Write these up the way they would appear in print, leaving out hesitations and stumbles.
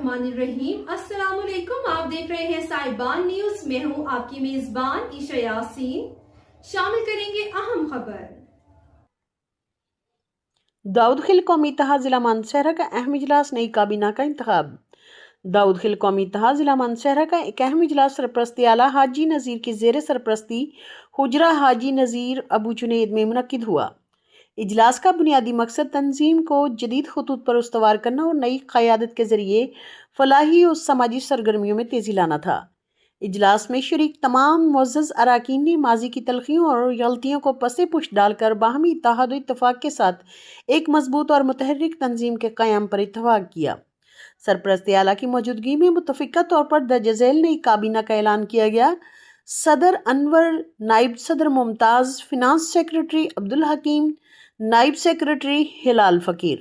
बिस्मिल्लाहिर्रहमानिर्रहीम। अस्सलाम वालेकुम। आप देख रहे हैं साहिबान न्यूज। मैं हूं आपकी मेजबान ईशा यासीन। शामिल करेंगे अहम खबर। दाऊद खिल कौमी इत्तेहाद जिला मानसहरा का अहम इजलास, नई काबीना का इंतखाब। दाऊद खिल कौमी इत्तेहाद जिला मानसहरा का एक अहम इजलास सरपरस्ती आला हाजी नज़ीर की ज़ेर सरपरस्ती हुजरा हाजी नज़ीर अबू जुनैद में मुनक्किद हुआ। इजलास का बुनियादी मकसद तंजीम को जदीद खतूत पर उस्तवार करना और नई क़यादत के ज़रिए फलाही और समाजी सरगर्मियों में तेज़ी लाना था। इजलास में शरीक तमाम मुअज़्ज़ज़ अराकीन ने माजी की तलखियों और गलतियों को पसे पुश डालकर बाहमी इत्तेहाद और इत्तफाक के साथ एक मजबूत और मुतहर्रिक तंजीम के क़याम पर इत्तफाक किया। सरपरस्ती आला की मौजूदगी में मुत्तफ़िक़ा तौर पर दर्ज झैल नई काबीना का ऐलान किया गया। सदर अनवर, नाइब सदर मुमताज़, फिनांस सेक्रेटरी अब्दुल हकीम, नाइब सेक्रेटरी हिलाल फ़कीर।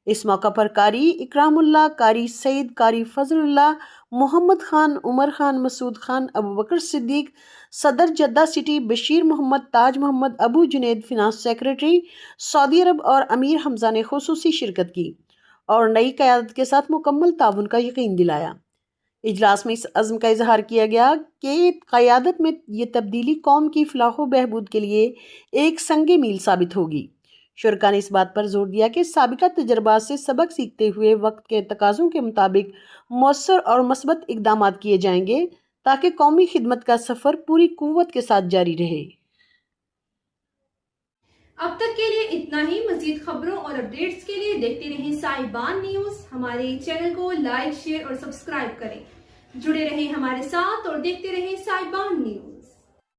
इस मौका पर कारी इकरामुल्लाह, कारी सईद, कारी फजलुल्लाह, मोहम्मद खान, उमर खान, मसूद खान, अबू बकर सिद्दीक, सदर Jeddah city Bashir Mohammad, Taj Mohammad, Abu Junaid finance secretary सऊदी अरब और अमीर हमजा ने खुसूसी शिरकत की और नई क़यादत के साथ मुकम्मल ताउन का यकीन दिलाया। इजलास में इस अज़्म का इजहार किया गया कि क़यादत में ये तब्दीली कौम की फलाह व बहबूद के लिए एक संगे मील साबित होगी। शुरका ने इस बात पर जोर दिया कि साबिका तजर्बात से सबक सीखते हुए वक्त के तकाज़ों के मुताबिक मौसर और मस्बत इक़दामात किए जाएंगे ताकि कौमी खिदमत का सफ़र पूरी कुव्वत के साथ जारी रहे। अब तक के लिए इतना ही। मज़ीद खबरों और अपडेट्स के लिए देखते रहें साहिबान न्यूज। हमारे चैनल को लाइक, शेयर और सब्सक्राइब करें। जुड़े रहें हमारे साथ और देखते रहें साहिबान न्यूज।